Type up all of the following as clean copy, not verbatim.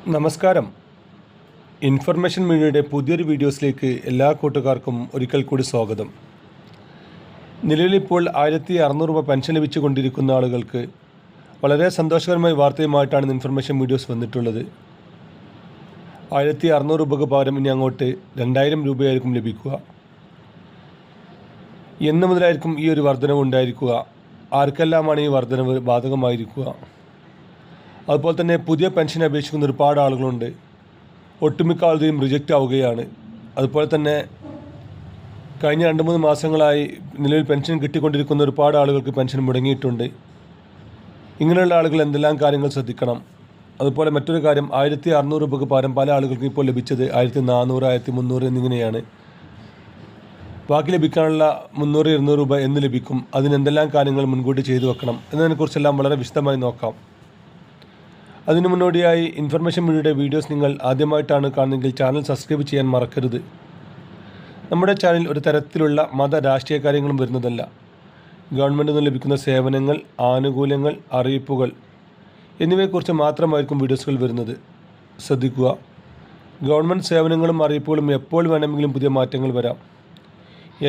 നമസ്കാരം. ഇൻഫർമേഷൻ മീഡിയയുടെ പുതിയൊരു വീഡിയോസിലേക്ക് എല്ലാ കൂട്ടുകാർക്കും ഒരിക്കൽ കൂടി സ്വാഗതം. നിലവിലിപ്പോൾ 1600 രൂപ പെൻഷൻ ലഭിച്ചുകൊണ്ടിരിക്കുന്ന ആളുകൾക്ക് വളരെ സന്തോഷകരമായ വാർത്തയുമായിട്ടാണ് ഇൻഫർമേഷൻ വീഡിയോസ് വന്നിട്ടുള്ളത്. 1600 രൂപയ്ക്ക് പകരം ഇനി അങ്ങോട്ട് 2000 രൂപയായിരിക്കും ലഭിക്കുക. എന്ന് മുതലായിരിക്കും ഈ ഒരു വർധനവ് ഉണ്ടായിരിക്കുക? ആർക്കെല്ലാമാണ് ഈ വർധനവ് ബാധകമായിരിക്കുക? അതുപോലെ തന്നെ പുതിയ പെൻഷൻ അപേക്ഷിക്കുന്ന ഒരുപാട് ആളുകളുണ്ട്. ഒട്ടുമിക്ക ആളുകളും റിജക്റ്റ് ആവുകയാണ്. അതുപോലെ തന്നെ കഴിഞ്ഞ 2-3 മാസങ്ങളായി നിലവിൽ പെൻഷൻ കിട്ടിക്കൊണ്ടിരിക്കുന്ന ഒരുപാട് ആളുകൾക്ക് പെൻഷൻ മുടങ്ങിയിട്ടുണ്ട്. ഇങ്ങനെയുള്ള ആളുകൾ എന്തെല്ലാം കാര്യങ്ങൾ ശ്രദ്ധിക്കണം? അതുപോലെ മറ്റൊരു കാര്യം, 1600 രൂപയ്ക്ക് പകരം പല ആളുകൾക്കും ഇപ്പോൾ ലഭിച്ചത് 1400, 1300 എന്നിങ്ങനെയാണ്. ബാക്കി ലഭിക്കാനുള്ള 300-200 രൂപ എന്ന് ലഭിക്കും? അതിനെന്തെല്ലാം കാര്യങ്ങൾ മുൻകൂട്ടി ചെയ്തു വെക്കണം എന്നതിനെക്കുറിച്ചെല്ലാം വളരെ വിശദമായി നോക്കാം. അതിനു മുന്നോടിയായി ഇൻഫർമേഷൻ മീഡിയയുടെ വീഡിയോസ് നിങ്ങൾ ആദ്യമായിട്ടാണ് കാണുന്നതെങ്കിൽ ചാനൽ സബ്സ്ക്രൈബ് ചെയ്യാൻ മറക്കരുത്. നമ്മുടെ ചാനൽ ഒരു തരത്തിലുള്ള മത രാഷ്ട്രീയ കാര്യങ്ങളും വരുന്നതല്ല. ഗവൺമെൻറ്റിൽ നിന്ന് ലഭിക്കുന്ന സേവനങ്ങൾ, ആനുകൂല്യങ്ങൾ, അറിയിപ്പുകൾ എന്നിവയെക്കുറിച്ച് മാത്രമായിരിക്കും വീഡിയോസുകൾ വരുന്നത്. ശ്രദ്ധിക്കുക, ഗവൺമെൻറ് സേവനങ്ങളും അറിയിപ്പുകളും എപ്പോൾ വേണമെങ്കിലും പുതിയ മാറ്റങ്ങൾ വരാം.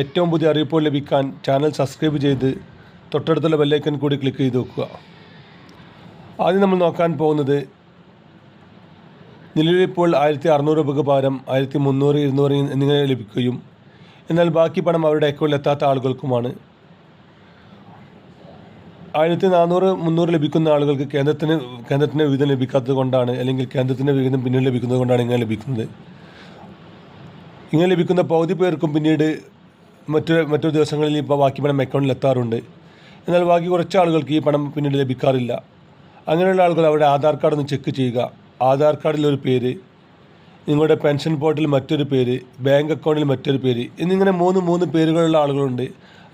ഏറ്റവും പുതിയ അറിയിപ്പുകൾ ലഭിക്കാൻ ചാനൽ സബ്സ്ക്രൈബ് ചെയ്ത് തൊട്ടടുത്തുള്ള ബെല്ലൈക്കൺ കൂടി ക്ലിക്ക് ചെയ്ത് വെക്കുക. ആദ്യം നമ്മൾ നോക്കാൻ പോകുന്നത്, നിലവിലിപ്പോൾ 1600 രൂപയ്ക്ക് പകരം 1300, 200 എന്നിങ്ങനെ ലഭിക്കുകയും എന്നാൽ ബാക്കി പണം അവരുടെ അക്കൗണ്ടിൽ എത്താത്ത ആളുകൾക്കുമാണ്. 1400, 300 ലഭിക്കുന്ന ആളുകൾക്ക് കേന്ദ്രത്തിന് വിഹിതം ലഭിക്കാത്തത് കൊണ്ടാണ്, അല്ലെങ്കിൽ കേന്ദ്രത്തിൻ്റെ വിഹിതം പിന്നീട് ലഭിക്കുന്നത് കൊണ്ടാണ് ഇങ്ങനെ ലഭിക്കുന്നത്. ഇങ്ങനെ ലഭിക്കുന്ന പകുതി പേർക്കും പിന്നീട് മറ്റൊരു ദിവസങ്ങളിൽ ഇപ്പോൾ ബാക്കി പണം അക്കൗണ്ടിൽ എത്താറുണ്ട്. എന്നാൽ ബാക്കി കുറച്ച് ആളുകൾക്ക് ഈ പണം പിന്നീട് ലഭിക്കാറില്ല. അങ്ങനെയുള്ള ആളുകൾ അവരുടെ ആധാർ കാർഡ് ഒന്ന് ചെക്ക് ചെയ്യുക. ആധാർ കാർഡിലൊരു പേര്, നിങ്ങളുടെ പെൻഷൻ പോർട്ടലിൽ മറ്റൊരു പേര്, ബാങ്ക് അക്കൗണ്ടിൽ മറ്റൊരു പേര് എന്നിങ്ങനെ മൂന്ന് പേരുകളുള്ള ആളുകളുണ്ട്.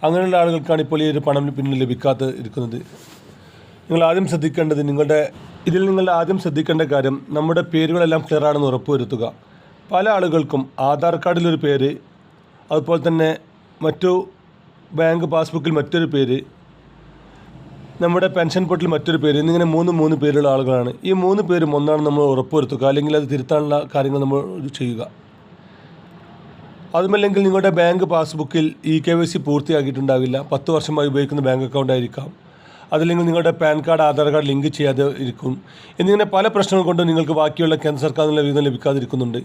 അങ്ങനെയുള്ള ആളുകൾക്കാണ് ഇപ്പോൾ ഈ ഒരു പണം പിന്നീട് ഇരിക്കുന്നത്. നിങ്ങൾ ആദ്യം ശ്രദ്ധിക്കേണ്ട കാര്യം, നമ്മുടെ പേരുകളെല്ലാം ക്ലിയർ ആണെന്ന് ഉറപ്പുവരുത്തുക. പല ആളുകൾക്കും ആധാർ കാർഡിലൊരു പേര്, അതുപോലെ തന്നെ മറ്റു ബാങ്ക് പാസ്ബുക്കിൽ മറ്റൊരു പേര്, നമ്മുടെ പെൻഷൻ പോർട്ടലിൽ മറ്റൊരു പേര് എന്നിങ്ങനെ മൂന്ന് പേരുള്ള ആളുകളാണ്. ഈ 3 പേരും ഒന്നാണ് നമ്മൾ ഉറപ്പുവരുത്തുക, അല്ലെങ്കിൽ അത് തിരുത്താനുള്ള കാര്യങ്ങൾ നമ്മൾ ചെയ്യുക. അതുമല്ലെങ്കിൽ നിങ്ങളുടെ ബാങ്ക് പാസ്ബുക്കിൽ KYC പൂർത്തിയാക്കിയിട്ടുണ്ടാവില്ല, 10 വർഷമായി ഉപയോഗിക്കുന്ന ബാങ്ക് അക്കൗണ്ട് ആയിരിക്കാം. അതല്ലെങ്കിൽ നിങ്ങളുടെ pan card, Aadhaar card link ചെയ്യാതെ ഇരിക്കും. എന്നിങ്ങനെ പല പ്രശ്നങ്ങൾ കൊണ്ട് നിങ്ങൾക്ക് ബാക്കിയുള്ള കേന്ദ്ര സർക്കാരിൽ നിന്നുള്ള വിഹിതം ലഭിക്കാതിരിക്കുന്നുണ്ട്.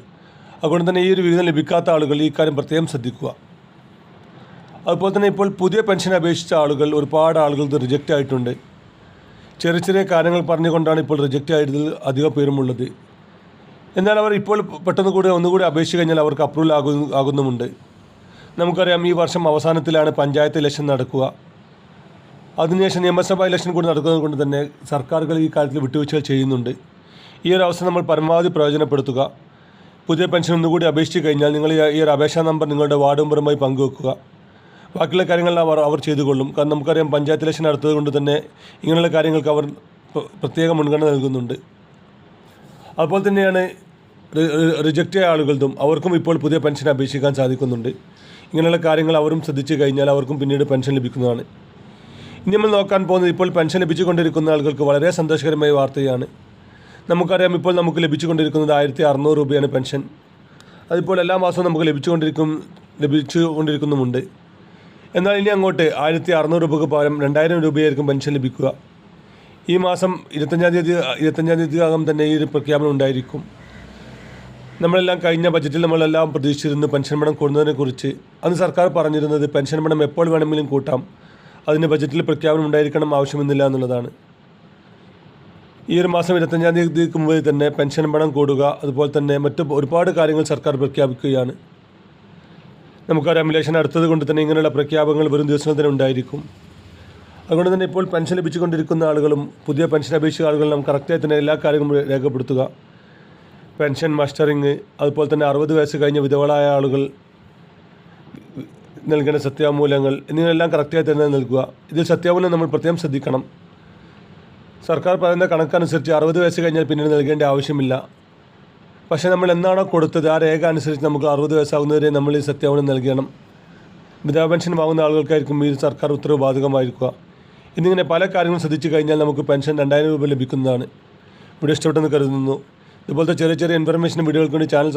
അതുകൊണ്ട് തന്നെ ഈ ഒരു വിഹിതം ലഭിക്കാത്ത ആളുകൾ ഈ കാര്യം പ്രത്യേകം ശ്രദ്ധിക്കുക. അതുപോലെ തന്നെ ഇപ്പോൾ പുതിയ പെൻഷൻ അപേക്ഷിച്ച ആളുകൾ, ഒരുപാട് ആളുകൾ റിജക്റ്റ് ആയിട്ടുണ്ട്. ചെറിയ കാര്യങ്ങൾ പറഞ്ഞുകൊണ്ടാണ് ഇപ്പോൾ റിജക്റ്റ് ആയതിൽ അധികം പേരുമുള്ളത്. എന്നാൽ അവർ ഇപ്പോൾ ഒന്നുകൂടി അപേക്ഷിച്ച് കഴിഞ്ഞാൽ അവർക്ക് അപ്രൂവൽ ആകുന്നുമുണ്ട്. നമുക്കറിയാം, ഈ വർഷം അവസാനത്തിലാണ് പഞ്ചായത്ത് ഇലക്ഷൻ നടക്കുക. അതിനുശേഷം നിയമസഭാ ഇലക്ഷൻ കൂടി നടക്കുന്നത് കൊണ്ട് തന്നെ സർക്കാരുകൾ ഈ കാര്യത്തിൽ വിട്ടുവീഴ്ചകൾ ചെയ്യുന്നുണ്ട്. ഈ ഒരു അവസരം നമ്മൾ പരമാവധി പ്രയോജനപ്പെടുത്തുക. പുതിയ പെൻഷൻ ഒന്നുകൂടി അപേക്ഷിച്ച് കഴിഞ്ഞാൽ നിങ്ങൾ ഈ ഒരു അപേക്ഷാ നമ്പർ നിങ്ങളുടെ വാർഡ് മെമ്പറുമായി പങ്കുവെക്കുക. ബാക്കിയുള്ള കാര്യങ്ങളെല്ലാം അവർ ചെയ്തുകൊള്ളും. കാരണം നമുക്കറിയാം, പഞ്ചായത്ത് ഇലക്ഷൻ അടുത്തത് കൊണ്ട് തന്നെ ഇങ്ങനെയുള്ള കാര്യങ്ങൾക്ക് അവർ പ്രത്യേക മുൻഗണന നൽകുന്നുണ്ട്. അതുപോലെ തന്നെയാണ് റിജക്റ്റ് ആയ ആളുകൾക്കും അവർക്കും ഇപ്പോൾ പുതിയ പെൻഷൻ അപേക്ഷിക്കാൻ സാധിക്കുന്നുണ്ട്. ഇങ്ങനെയുള്ള കാര്യങ്ങൾ അവരും ശ്രദ്ധിച്ചു കഴിഞ്ഞാൽ അവർക്കും പിന്നീട് പെൻഷൻ ലഭിക്കുന്നതാണ്. ഇനി നമ്മൾ നോക്കാൻ പോകുന്നത്, ഇപ്പോൾ പെൻഷൻ ലഭിച്ചുകൊണ്ടിരിക്കുന്ന ആളുകൾക്ക് വളരെ സന്തോഷകരമായ വാർത്തയാണ്. നമുക്കറിയാം, ഇപ്പോൾ നമുക്ക് ലഭിച്ചുകൊണ്ടിരിക്കുന്നത് 1600 രൂപയാണ് പെൻഷൻ. അതിപ്പോൾ എല്ലാ മാസവും നമുക്ക് ലഭിച്ചുകൊണ്ടിരിക്കുന്നുമുണ്ട്. എന്നാൽ ഇനി അങ്ങോട്ട് 1600 രൂപയ്ക്ക് പകരം 2000 രൂപയായിരിക്കും പെൻഷൻ ലഭിക്കുക. ഈ മാസം 25-ാം തീയതിക്കകം തന്നെ ഈ ഒരു പ്രഖ്യാപനം ഉണ്ടായിരിക്കും. നമ്മളെല്ലാം കഴിഞ്ഞ ബജറ്റിൽ നമ്മളെല്ലാം പ്രതീക്ഷിച്ചിരുന്നു പെൻഷൻ പണം കൂടുന്നതിനെക്കുറിച്ച്. അന്ന് സർക്കാർ പറഞ്ഞിരുന്നത് പെൻഷൻ പണം എപ്പോൾ വേണമെങ്കിലും കൂട്ടാം, അതിന് ബജറ്റിൽ പ്രഖ്യാപനം ഉണ്ടായിരിക്കണം, ആവശ്യമെന്നില്ല എന്നുള്ളതാണ്. ഈ ഒരു മാസം 25-ാം തീയതിക്ക് മുമ്പ് തന്നെ പെൻഷൻ പണം കൂടുക, അതുപോലെ തന്നെ മറ്റ് ഒരുപാട് കാര്യങ്ങൾ സർക്കാർ പ്രഖ്യാപിക്കുകയാണ്. നമുക്കറിയാം, ഇലക്ഷൻ അടുത്തത് കൊണ്ട് തന്നെ ഇങ്ങനെയുള്ള പ്രഖ്യാപനങ്ങൾ വരും ദിവസങ്ങൾ തന്നെ ഉണ്ടായിരിക്കും. അതുകൊണ്ട് തന്നെ ഇപ്പോൾ പെൻഷൻ ലഭിച്ചുകൊണ്ടിരിക്കുന്ന ആളുകളും പുതിയ പെൻഷൻ അപേക്ഷിച്ച ആളുകളും നാം കറക്റ്റായി തന്നെ എല്ലാ കാര്യങ്ങളും രേഖപ്പെടുത്തുക. പെൻഷൻ മസ്റ്ററിങ്, അതുപോലെ തന്നെ 60 വയസ്സ് കഴിഞ്ഞ വിധവകളായ ആളുകൾ നൽകേണ്ട സത്യവാങ്മൂലങ്ങൾ എന്നിവയെല്ലാം കറക്റ്റായി തന്നെ നൽകുക. ഇതിൽ സത്യവാങ്മൂലം നമ്മൾ പ്രത്യേകം ശ്രദ്ധിക്കണം. സർക്കാർ പറയുന്ന കണക്കനുസരിച്ച് 60 വയസ്സ് കഴിഞ്ഞാൽ പിന്നീട് നൽകേണ്ട ആവശ്യമില്ല. പക്ഷേ നമ്മൾ എന്നാണോ കൊടുത്തത് ആ രേഖ അനുസരിച്ച് നമുക്ക് 60 വയസ്സാകുന്നവരെ നമ്മൾ ഈ സത്യവാങ്മൂലം നൽകണം. വിധവാ പെൻഷൻ വാങ്ങുന്ന ആളുകൾക്കായിരിക്കും ഈ സർക്കാർ ഉത്തരവ് ബാധകമായിരിക്കുക. എന്നിങ്ങനെ പല കാര്യങ്ങളും ശ്രദ്ധിച്ചു കഴിഞ്ഞാൽ നമുക്ക് പെൻഷൻ 2000 രൂപ ലഭിക്കുന്നതാണ്. വീഡിയോ ഇഷ്ടപ്പെട്ടെന്ന് കരുതുന്നു. ഇതുപോലത്തെ ചെറിയ ചെറിയ ഇൻഫർമേഷൻ വീഡിയോകൾക്ക് വേണ്ടി ചാനൽ